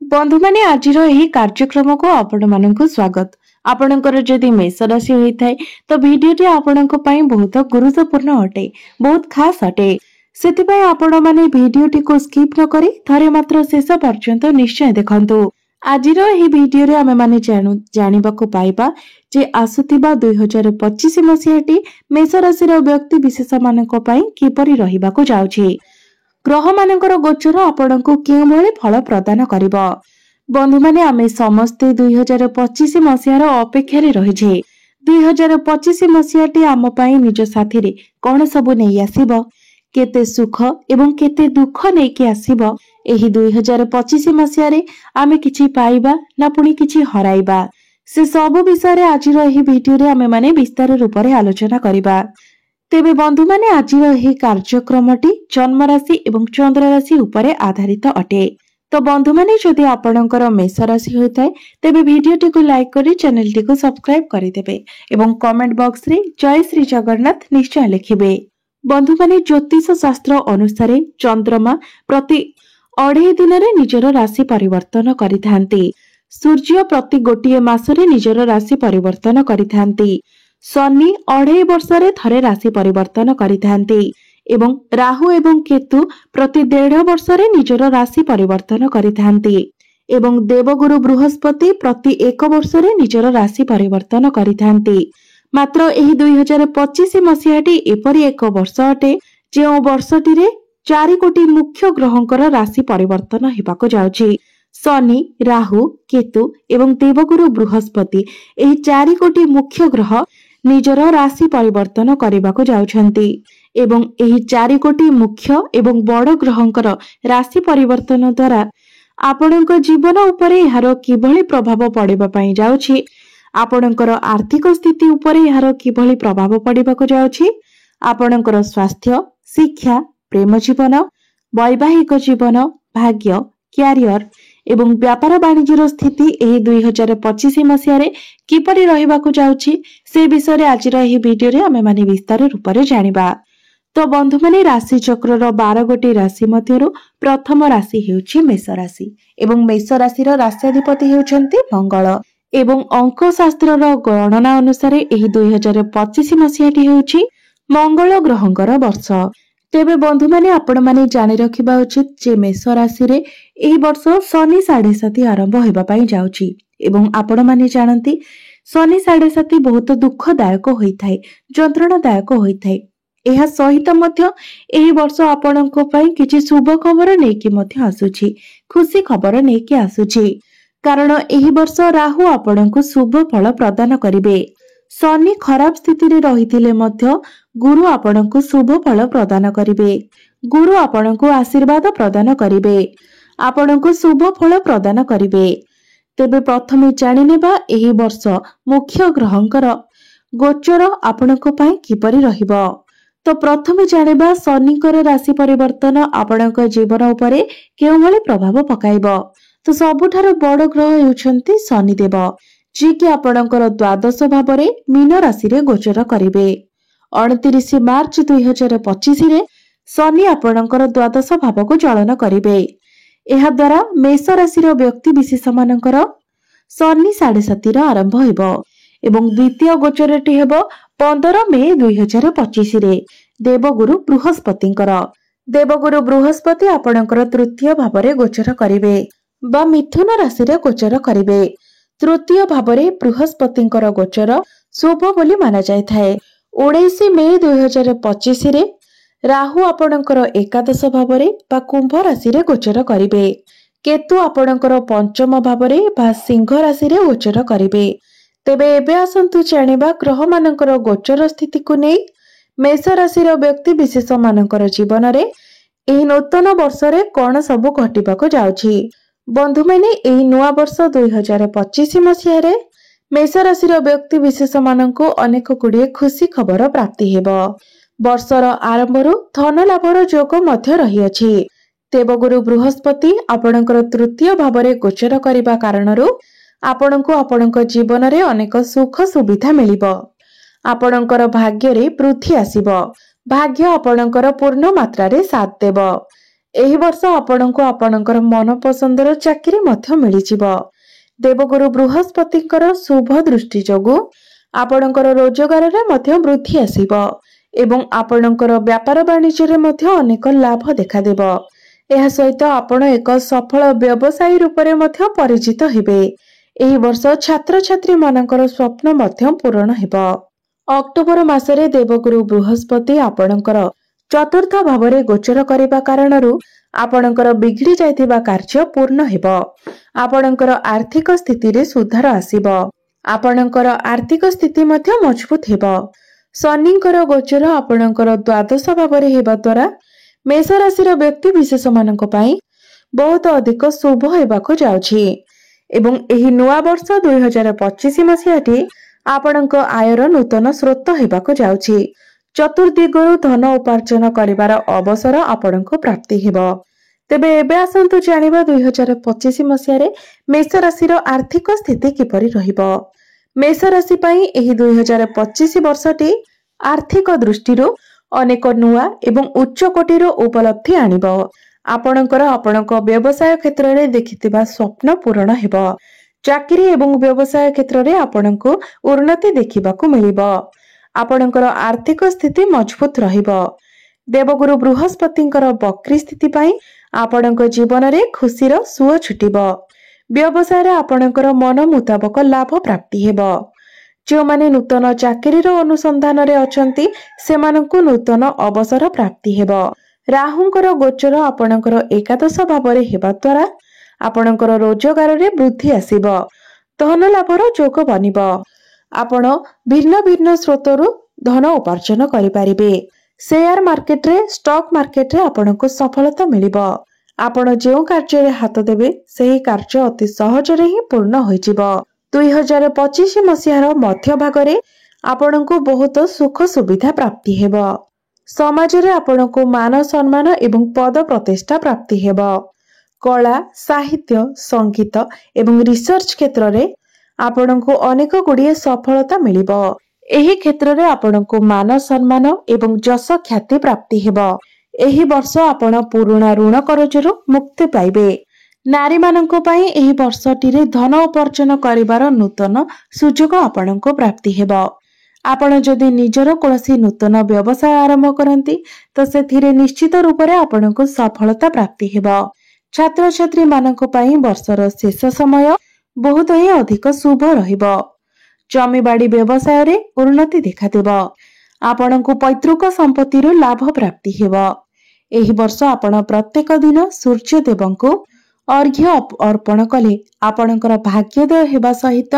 बंधु माने आज कार्यक्रम को आपण मानक स्वागत। आपणकर जदि मेष राशि होता है तो भिडियो आपणक बहुत गुरुत्वपूर्ण अटे, बहुत खास अटे। सेतिपय आपण माने भिडियोटी को स्किप न करी थरे मात्र शेष पर्यंत निश्चय देखंतु। आजिर एही भिडियो रे आमे माने जानिबाकु पाइबा जे आसुतिबा 2025 मसियाटी मेष राशि व्यक्ति विशेष मानक पई किपरि रहिबाकु जाउछि। ग्रह मानकर गोचर आपणको केउ भली फल प्रदान करिब। बंधु माने आमे समस्ते 2025 मसियार अपेक्षा रहिछे। 2025 मसियाटी आम पई निज साथी रे कोन सब नै आसीबो, केते सुख एवं केते दुख नै कि आसीबो। एही 2025 मसिया रे आमे किछि पाइबा ना पुनी किछि हराइबा, से सब विषय रे आजिर एही भिडियो रे आमे माने विस्तार रूप रे आलोचना करिबा। तेबे बंधु माने आजिर एही कार्यक्रमटी जन्म राशि एवं चंद्र राशि उपरे आधारित अटे। तो बंधु माने जदि आपणकर मेष राशि होइताय तेबे भिडियोटी को लाइक करी चैनलटी को सब्सक्राइब करिदेबे एवं कमेंट बॉक्स रे जय श्री जगन्नाथ निश्चय लिखिबे। बंधु माने ज्योतिष शास्त्र अनुसार चंद्रमा प्रति 2.5 दिन रे निजर राशि परिवर्तन करिथांती। सूर्य प्रति गोटिए मासरे निजर राशि परिवर्तन करिथांती। शनि 2.5 वर्ष रे थरे राशि परिवर्तन करिथांती एवं राहु एवं केतु प्रति 1.5 वर्ष रे निजर राशि परिवर्तन करिथांती एवं देवगुरु बृहस्पति प्रति 1 वर्ष रे निजर राशि परिवर्तन करिथांती। मात्र एही 2025 मसियाटी एपरि एक वर्ष अटे जे वर्षटी रे 4 कोटी मुख्य ग्रहंकर राशि परिवर्तन हेबाको जाउछि। शनि, राहु, केतु एवं देवगुरु बृहस्पति एही 4 कोटी मुख्य ग्रह निजर राशि परिवर्तन करबाको जाउछंती एवं एही 4 कोटी मुख्य एवं बड़ ग्रहंकर राशि परिवर्तन द्वारा आपणक जीवन उपरे यार किभली प्रभाव पड़िबा पई जाउछि, आपणकर आर्थिक स्थिति उपरे यार किभली प्रभाव पड़िबाको जाउछि, आपणकर स्वास्थ्य, शिक्षा, प्रेम जीवन, वैवाहिक जीवन, भाग्य, क्यारियर एवं व्यापार वाणिज्यर स्थिति एही 2025 मसिया रे किपरि रहिबाकु जाउछि से विषय रे आजिर एही भिडियो रे आमे माने विस्तार रूप रे जानिबा। तो बंधु माने राशि चक्र रो 12 गोटी राशि मध्यरु प्रथम राशि हेउछि मेष राशि एवं मेष राशि रो राष्ट्राधिपति हेउछंती मंगल एवं अंक शास्त्र रो गणना अनुसार एही 2025 मसियाटी हेउछि मंगल ग्रहंकर वर्ष। तेबे बंधु माने आपण माने जानि रखिबा उचित जे मेष राशि रे एही वर्ष शनि 7.5 आरंभ हेबा पई जाउछि एवं आपण माने जानंती शनि 7.5 बहुत दुखदायक होइथाय, यंत्रणादायक होइथाय। एहा सहित मध्य एही वर्ष आपणको पई किछि शुभ खबर नेकी मध्य आसुछि, खुशी खबर नेकी आसुछि, कारण एही वर्ष राहु आपणको शुभ फल प्रदान करिवे। शनि खराब स्थिति रे रहिथिले मध्य गुरु आपणको शुभ फल प्रदान करिवे। गुरु आपणको आशीर्वाद प्रदान करिवे, आपणको शुभ फल प्रदान करिवे। तेबे प्रथमे जानि नेबा एही वर्ष मुख्य ग्रहंकर गोचर आपणको पई किपरि रहिबो। तो प्रथमे जानिबा शनिकर राशि परिवर्तन आपणक जीवन उपरे केउ भली प्रभाव पकाइबो। तो सबुठार बड़ ग्रह हेउछंती शनिदेव, जे कि आपणकर द्वादश भावरे मीन राशि रे गोचर करिवे। 29 मार्च 2025 रे शनि आपणकर द्वादश भाव को चलन करिवे। एहा द्वारा मेष राशि रो व्यक्ति विशेष मानकर शनि 7.5 आरंभ हेबो एवं द्वितीय गोचरटी हेबो 15 मे 2025 रे देवगुरु बृहस्पतिंकर। देवगुरु बृहस्पति आपणकर तृतीय भावरे गोचर करिवे बा मिथुन राशि रे गोचर करिवे। तृतीय भावरे बृहस्पतिंकर गोचर शुभ बोली माना जाय थाए। 19 मे 2025 रे राहु आपणकर एकादश भावरे बा कुंभ राशि रे गोचर करिवे। केतु आपणकर पंचम भावरे बा सिंह राशि रे गोचर करिवे। तेबे एबे आसंतु जानिबा ग्रह मानकर गोचर स्थिति को नै मेष राशि रो व्यक्ति विशेष मानकर जीवन रे एही नूतन वर्ष रे कोन सब घटिबाको जाउछि। बंधु माने एही नुआ वर्ष 2025 मसिया रे मेष राशि रो व्यक्ति विशेष माननको अनेक गुडिए खुशी खबर प्राप्ति हेबो। वर्षर आरंभरु धन लाभर योग मध्य रही अछि। देवगुरु बृहस्पति आपणकर तृतीय भावरे गोचर करिबा कारणरु आपणको आपणक जीवन रे अनेक सुख सुविधा मिलिबो। आपणकर भाग्य रे वृद्धि आसीबो। भाग्य आपणकर पूर्ण मात्रा रे साथ देबो। ଏହି ବର୍ଷ ଆପଣଙ୍କୁ ଆପଣଙ୍କର ମନପସନ୍ଦର ଚାକିରି ମଧ୍ୟ ମିଳିଯିବ। ଦେବଗୁରୁ ବୃହସ୍ପତିଙ୍କର ଶୁଭ ଦୃଷ୍ଟି ଯୋଗୁଁ ଆପଣଙ୍କର ରୋଜଗାରରେ ମଧ୍ୟ ବୃଦ୍ଧି ଆସିବ ଏବଂ ଆପଣଙ୍କର ବ୍ୟାପାର ବାଣିଜ୍ୟରେ ମଧ୍ୟ ଅନେକ ଲାଭ ଦେଖାଦେବ। ଏହା ସହିତ ଆପଣ ଏକ ସଫଳ ବ୍ୟବସାୟୀ ରୂପରେ ମଧ୍ୟ ପରିଚିତ ହେବେ। ଏହି ବର୍ଷ ଛାତ୍ରଛାତ୍ରୀମାନଙ୍କର ସ୍ୱପ୍ନ ମଧ୍ୟ ପୂରଣ ହେବ। ଅକ୍ଟୋବର ମାସରେ ଦେବଗୁରୁ ବୃହସ୍ପତି ଆପଣଙ୍କର ଚତୁର୍ଥ ଭାବରେ ଗୋଚର କରିବା କାରଣରୁ ଆପଣଙ୍କର ବିଗିଡ଼ି ଯାଇଥିବା କାର୍ଯ୍ୟ ପୂର୍ଣ୍ଣ ହେବ। ଆପଣଙ୍କର ଆର୍ଥିକ ସ୍ଥିତିରେ ସୁଧାର ଆସିବ। ଆପଣଙ୍କର ଆର୍ଥିକ ସ୍ଥିତି ମଧ୍ୟ ମଜବୁତ ହେବ। ଶନିଙ୍କର ଗୋଚର ଆପଣଙ୍କର ଦ୍ୱାଦଶ ଭାବରେ ହେବା ଦ୍ୱାରା ମେଷ ରାଶିର ବ୍ୟକ୍ତି ବିଶେଷମାନଙ୍କ ପାଇଁ ବହୁତ ଅଧିକ ଶୁଭ ହେବାକୁ ଯାଉଛି ଏବଂ ଏହି ନୂଆ ବର୍ଷ 2025 ମସିହାଟି ଆପଣଙ୍କ ଆୟର ନୂତନ ସ୍ରୋତ ହେବାକୁ ଯାଉଛି। ଚତୁର୍ଦିଗରୁ ଧନ ଉପାର୍ଜନ କରିବାର ଅବସର ଆପଣଙ୍କୁ ପ୍ରାପ୍ତି ହେବ। ତେବେ ଏବେ ଆସନ୍ତୁ ଜାଣିବା 2025 ମସିହାରେ ମେଷ ରାଶିର ଆର୍ଥିକ ସ୍ଥିତି କିପରି ରହିବ। ମେଷ ରାଶି ପାଇଁ ଏହି 2025 ବର୍ଷଟି ଆର୍ଥିକ ଦୃଷ୍ଟିରୁ ଅନେକ ନୂଆ ଏବଂ ଉଚ୍ଚ କୋଟିର ଉପଲବ୍ଧି ଆଣିବ। ଆପଣଙ୍କର ଆପଣଙ୍କ ବ୍ୟବସାୟ କ୍ଷେତ୍ରରେ ଦେଖିଥିବା ସ୍ୱପ୍ନ ପୂରଣ ହେବ। ଚାକିରି ଏବଂ ବ୍ୟବସାୟ କ୍ଷେତ୍ରରେ ଆପଣଙ୍କୁ ଉନ୍ନତି ଦେଖିବାକୁ ମିଳିବ। ଆପଣଙ୍କର ଆର୍ଥିକ ସ୍ଥିତି ମଜବୁତ ରହିବ। ଦେବଗୁରୁ ବୃହସ୍ପତିଙ୍କର ବକ୍ରି ସ୍ଥିତି ପାଇଁ ଆପଣଙ୍କ ଜୀବନରେ ଖୁସିର ସୁଅ ଛୁଟିବ। ବ୍ୟବସାୟରେ ଆପଣଙ୍କର ମନ ମୁତାବକ ଲାଭ ପ୍ରାପ୍ତି ହେବ। ଯେଉଁମାନେ ନୂତନ ଚାକିରିର ଅନୁସନ୍ଧାନରେ ଅଛନ୍ତି ସେମାନଙ୍କୁ ନୂତନ ଅବସର ପ୍ରାପ୍ତି ହେବ। ରାହୁଙ୍କର ଗୋଚର ଆପଣଙ୍କର ଏକାଦଶ ଭାବରେ ହେବା ଦ୍ୱାରା ଆପଣଙ୍କର ରୋଜଗାରରେ ବୃଦ୍ଧି ଆସିବ। ଧନ ଲାଭର ଯୋଗ ବନିବ। ଆପଣ ଭିନ୍ନ ଭିନ୍ନ ସ୍ରୋତରୁ ଧନ ଉପାର୍ଜନ କରିପାରିବେ। ସେୟାର ମାର୍କେଟରେ ଷ୍ଟକ୍ ମାର୍କେଟରେ ଆପଣଙ୍କୁ ସଫଳତା ମିଳିବ। ଆପଣ ଯେଉଁ କାର୍ଯ୍ୟରେ ହାତ ଦେବେ ସେହି କାର୍ଯ୍ୟ ଅତି ସହଜରେ ହିଁ ପୂର୍ଣ୍ଣ ହୋଇଯିବ। 2025 ମସିହାର ମଧ୍ୟଭାଗରେ ଆପଣଙ୍କୁ ବହୁତ ସୁଖ ସୁବିଧା ପ୍ରାପ୍ତି ହେବ। ସମାଜରେ ଆପଣଙ୍କୁ ମାନ ସମ୍ମାନ ଏବଂ ପଦ ପ୍ରତିଷ୍ଠା ପ୍ରାପ୍ତି ହେବ। କଳା, ସାହିତ୍ୟ, ସଙ୍ଗୀତ ଏବଂ ରିସର୍ଚ୍ଚ କ୍ଷେତ୍ରରେ ଆପଣଙ୍କୁ ଅନେକ ଗୁଡ଼ିଏ ସଫଳତା ମିଳିବ। ଏହି କ୍ଷେତ୍ରରେ ଆପଣଙ୍କୁ ମାନ ସମ୍ମାନ ଏବଂ ଯଶ ଖ୍ୟାତି ପ୍ରାପ୍ତି ହେବ। ଏହି ବର୍ଷ ଆପଣ ପୁରୁଣା ଋଣ କରଜରୁ ମୁକ୍ତି ପାଇବେ। ନାରୀମାନଙ୍କ ପାଇଁ ଏହି ବର୍ଷଟିରେ ଧନ ଉପାର୍ଜନ କରିବାର ନୂତନ ସୁଯୋଗ ଆପଣଙ୍କୁ ପ୍ରାପ୍ତି ହେବ। ଆପଣ ଯଦି ନିଜର କୌଣସି ନୂତନ ବ୍ୟବସାୟ ଆରମ୍ଭ କରନ୍ତି ତ ସେଥିରେ ନିଶ୍ଚିତ ରୂପରେ ଆପଣଙ୍କୁ ସଫଳତା ପ୍ରାପ୍ତି ହେବ। ଛାତ୍ରଛାତ୍ରୀମାନଙ୍କ ପାଇଁ ବର୍ଷର ଶେଷ ସମୟ ବହୁତ ହିଁ ଅଧିକ ଶୁଭ ରହିବ। ଜମିବାଡ଼ି ବ୍ୟବସାୟରେ ଉନ୍ନତି ଦେଖାଦେବ। ଆପଣଙ୍କୁ ପୈତୃକ ସମ୍ପତ୍ତିରୁ ଲାଭ ପ୍ରାପ୍ତି ହେବ। ଏହି ବର୍ଷ ଆପଣ ପ୍ରତ୍ୟେକ ଦିନ ସୂର୍ଯ୍ୟଦେବଙ୍କୁ ଅର୍ଘ୍ୟ ଅର୍ପଣ କଲେ ଆପଣଙ୍କର ଭାଗ୍ୟୋଦୟ ହେବା ସହିତ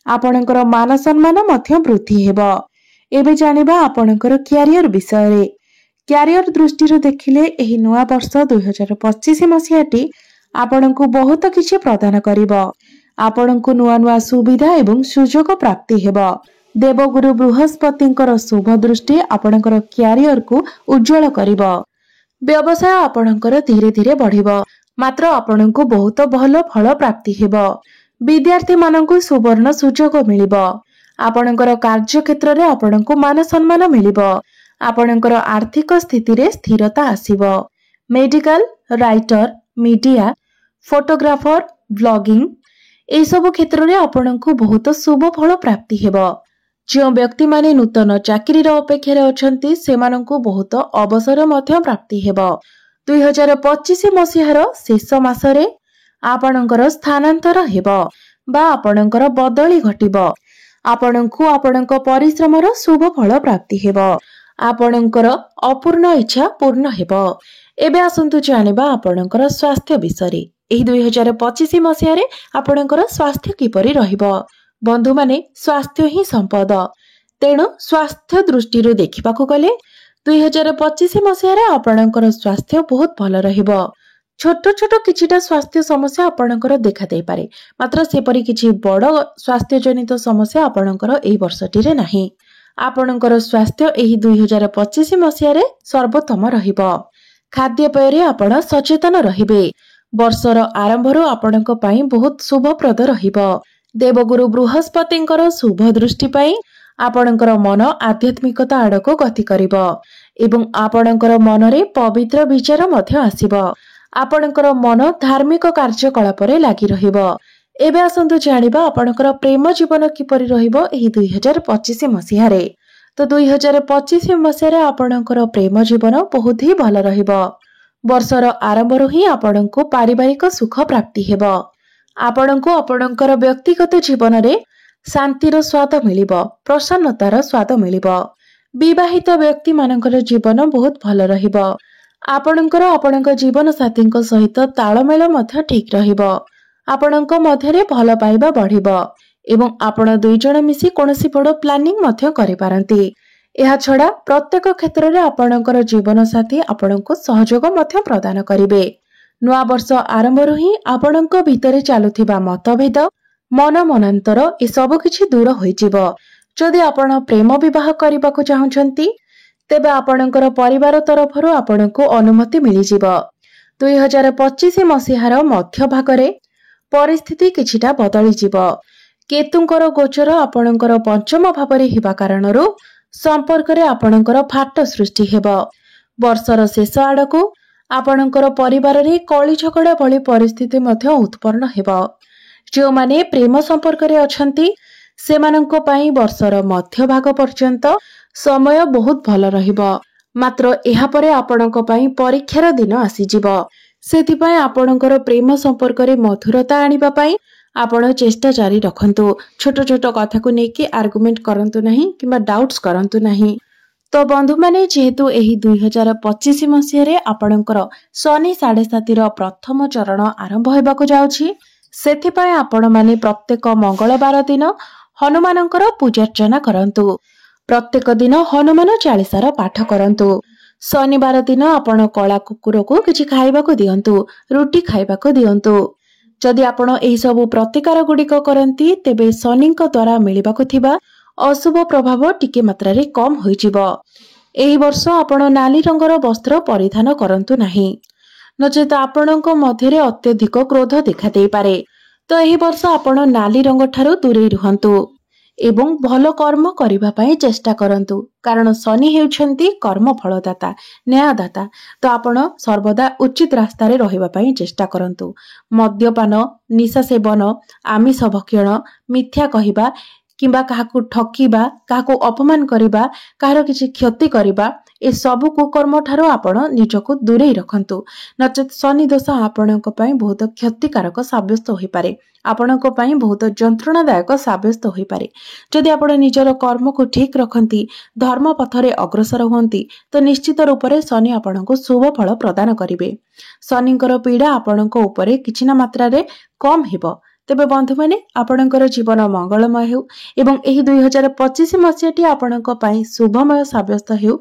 ଆପଣଙ୍କର ମାନ ସମ୍ମାନ ମଧ୍ୟ ବୃଦ୍ଧି ହେବ। ଏବେ ଜାଣିବା ଆପଣଙ୍କର କ୍ୟାରିୟର ବିଷୟରେ। କ୍ୟାରିୟର ଦୃଷ୍ଟିରୁ ଦେଖିଲେ ଏହି ନୂଆ ବର୍ଷ 2025 ମସିହାଟି ଆପଣଙ୍କୁ ବହୁତ କିଛି ପ୍ରଦାନ କରିବ। ଆପଣଙ୍କୁ ନୂଆ ନୂଆ ସୁବିଧା ଏବଂ ସୁଯୋଗ ପ୍ରାପ୍ତି ହେବ। ଦେବଗୁରୁ ବୃହସ୍ପତିଙ୍କର ଶୁଭ ଦୃଷ୍ଟି ଆପଣଙ୍କର କ୍ୟାରିୟରକୁ ଉଜ୍ଜ୍ୱଳ କରିବ। ବ୍ୟବସାୟ ଆପଣଙ୍କର ଧୀରେ ଧୀରେ ବଢ଼ିବ, ମାତ୍ର ଆପଣଙ୍କୁ ବହୁତ ଭଲ ଫଳ ପ୍ରାପ୍ତି ହେବ। ବିଦ୍ୟାର୍ଥୀମାନଙ୍କୁ ସୁବର୍ଣ୍ଣ ସୁଯୋଗ ମିଳିବ। ଆପଣଙ୍କର କାର୍ଯ୍ୟକ୍ଷେତ୍ରରେ ଆପଣଙ୍କୁ ମାନ ସମ୍ମାନ ମିଳିବ। ଆପଣଙ୍କର ଆର୍ଥିକ ସ୍ଥିତିରେ ସ୍ଥିରତା ଆସିବ। Medical, writer, media, photographer, blogging ଏସବୁ କ୍ଷେତ୍ରରେ ଆପଣଙ୍କୁ ବହୁତ ଶୁଭ ଫଳ ପ୍ରାପ୍ତି ହେବ। ଯେଉଁ ବ୍ୟକ୍ତିମାନେ ନୂତନ ଚାକିରିର ଅପେକ୍ଷାରେ ଅଛନ୍ତି ସେମାନଙ୍କୁ ବହୁତ ଅବସର ମଧ୍ୟ ପ୍ରାପ୍ତି ହେବ। 2025 ମସିହାର ଶେଷ ମାସରେ ଆପଣଙ୍କର ସ୍ଥାନାନ୍ତର ହେବ ବା ଆପଣଙ୍କର ବଦଳି ଘଟିବ। ଆପଣଙ୍କୁ ଆପଣଙ୍କ ପରିଶ୍ରମର ଶୁଭ ଫଳ ପ୍ରାପ୍ତି ହେବ। ଆପଣଙ୍କର ଅପୂର୍ଣ୍ଣ ଇଚ୍ଛା ପୂର୍ଣ୍ଣ ହେବ। ଏବେ ଆସନ୍ତୁ ଜାଣିବା ଆପଣଙ୍କର ସ୍ୱାସ୍ଥ୍ୟ ବିଷୟରେ। ଏହି 2025 ମସିହାରେ ଆପଣଙ୍କର ସ୍ୱାସ୍ଥ୍ୟ କିପରି ରହିବ। ବନ୍ଧୁମାନେ, ସ୍ୱାସ୍ଥ୍ୟ ହିଁ ସମ୍ପଦ। ତେଣୁ ସ୍ୱାସ୍ଥ୍ୟ ଦୃଷ୍ଟିରୁ ଦେଖିବାକୁ ଗଲେ 2025 ମସିହାରେ ଆପଣଙ୍କର ସ୍ୱାସ୍ଥ୍ୟ ବହୁତ ଭଲ ରହିବ। ଛୋଟ ଛୋଟ କିଛିଟା ସ୍ୱାସ୍ଥ୍ୟ ସମସ୍ୟା ଆପଣଙ୍କର ଦେଖାଦେଇପାରେ, ମାତ୍ର ସେପରି କିଛି ବଡ଼ ସ୍ୱାସ୍ଥ୍ୟଜନିତ ସମସ୍ୟା ଆପଣଙ୍କର ଏହି ବର୍ଷଟିରେ ନାହିଁ। ଆପଣଙ୍କର ସ୍ୱାସ୍ଥ୍ୟ ଏହି 2025 ମସିହାରେ ସର୍ବୋତ୍ତମ ରହିବ। ଖାଦ୍ୟପେୟରେ ଆପଣ ସଚେତନ ରହିବେ। ବର୍ଷର ଆରମ୍ଭରୁ ଆପଣଙ୍କ ପାଇଁ ବହୁତ ଶୁଭପ୍ରଦ ରହିବ। ଦେବଗୁରୁ ବୃହସ୍ପତିଙ୍କର ଶୁଭ ଦୃଷ୍ଟି ପାଇଁ ଆପଣଙ୍କର ମନ ଆଧ୍ୟାତ୍ମିକତା ଆଡ଼କୁ ଗତି କରିବ। एवं आपणकर मनरे पवित्र विचार मध्य आसिबो। आपणकर मन धार्मिक कार्यकलाप रे लागि रहिबो। एबे आसंतु जानिबा आपणकर प्रेम जीवन किपरि रहिबो एही 2025 मसिहा रे। तो 2025 मसिहा आपणकर प्रेम जीवन बहुत ही भल रहिबो। वर्षर आरंभରୁ ही आपणको पारिवारिक सुख प्राप्ति हेबो। आपणको आपणकर व्यक्तिगत जीवन रे शांतिर स्वाद मिलिबो, प्रसन्नतार स्वाद मिलिबो। विवाहित व्यक्ति मानकर जीवन बहुत भल रहिबो। आपणकर आपणक जीवन साथीଙ୍କ सहित ताळमेळ मध्य ठीक रहिबो। आपणଙ୍କ ମଧ୍ୟରେ ଭଲ ପାଇବା ବଢିବ ଏବଂ ଆପଣ ଦୁଇ ଜଣ ମିଶି କୌଣସି ବଡ଼ ପ୍ଲାନିଂ ମଧ୍ୟ କରିପାରନ୍ତି। ଏହା ଛଡା ପ୍ରତ୍ୟେକ କ୍ଷେତ୍ରରେ ଆପଣଙ୍କର ଜୀବନ ସାଥୀ ଆପଣଙ୍କୁ ସହଯୋଗ ମଧ୍ୟ ପ୍ରଦାନ କରିବେ। ନୂଆ ବର୍ଷ ଆରମ୍ଭରୁ ହିଁ ଆପଣଙ୍କ ଭିତରେ ଚାଲୁଥିବା ମତଭେଦ, ମନମନାନ୍ତର ଏସବୁ କିଛି ଦୂର ହୋଇଯିବ। ଯଦି ଆପଣ ପ୍ରେମ ବିବାହ କରିବାକୁ ଚାହୁଁଛନ୍ତି ତେବେ ଆପଣଙ୍କର ପରିବାର ତରଫରୁ ଆପଣଙ୍କୁ ଅନୁମତି ମିଳିଯିବ। 2025 ମସିହାର ମଧ୍ୟ ଭାଗରେ परिस्थिति किछिटा बदलिଯିବ। केतुंकर गोचर आपणकर पंचम भावरे हिबा कारणरू संपर्करे आपणकर फाट सृष्टि हेबो। वर्षर शेष आडकू आपणकर परिवार रे कଳି झगड़ा भली परिस्थिति मध्य उत्पन्न हेबो। जो माने प्रेम संपर्करे अछंती सेमानंको पई वर्षर मध्य भाग पर्यंत समय बहुत भल रहिबो। मात्र एहा परे आपणको पई परीक्षार दिन आसीजिबो। सेथिपाई आपणकर प्रेम संपर्करे मधुरता आनिबा पाई आपण चेष्टा जारी रखंतु। छोट छोट कथा को नेकी आर्गुमेंट करंतु नहीं किबा डाउट्स करंतु नहीं। तो बंधु माने जेहेतु एही 2025 मसिया रे आपणकर शनि 7.5 रो प्रथम चरण आरंभ हेबाको जाउछि। सेथिपाई आपण माने प्रत्येक मंगलवार दिन हनुमानंकर पूजार्चना करंतु। प्रत्येक दिन हनुमान चालीसार पाठ करंतु। शनिवार दिन आपण कला कुकुर को किछि खाइबाको दियंतु, रुटी खाइबाको दियंतु। जदि आपण एही सबु प्रतिकार गुडिक करंती तेबे शनिଙ୍କ द्वारा मिलिबाको थिबा अशुभ प्रभाव टिके मात्रा रे कम होइजिबो। एही वर्ष आपण नाली रंगर वस्त्र परिधान करंतु नाही, नचेत आपणଙ୍କ मध्यरे अत्यधिक क्रोध देखा देई पारे। तो एही वर्ष आपण नाली रंग ठारू दूरे रुहंतु एवं भल कर्म करिबा पई चेष्टा करंतु, कारण शनि हेउछंती कर्म फलदाता, न्यायदाता। तो आपण सर्वदा उचित रास्ता रे रहिबा पई चेष्टा करंतु। मद्यपान, निशा सेवन, आमिष भक्षण, मिथ्या कहिबा किंबा काहाकू ठकीबा, काहाकू अपमान करिबा, काहार किछि क्षति करिबा ए सब कुकर्म ठारो आपण निजको दूरे रखंतु, नचेत शनि दोष आपणक पई बहुत क्षतिकारक साब्यस्त होई पारे, आपणक पई बहुत जंत्रणादायक साब्यस्त होई पारे। जदि आपण निजर कर्म को ठीक रखंती, धर्म पथरे अग्रसर हुंती तो निश्चित रूप से शनि आपणको शुभ फल प्रदान करिवे। शनिंकर पीड़ा आपणक उपरे किछि ना मात्रा रे कम हेबो। तेबे बंधु माने आपणकर जीवन मंगलमय हेउ एवं एही 2025 मसियाटी आपणक पई शुभमय साब्यस्त हेउ।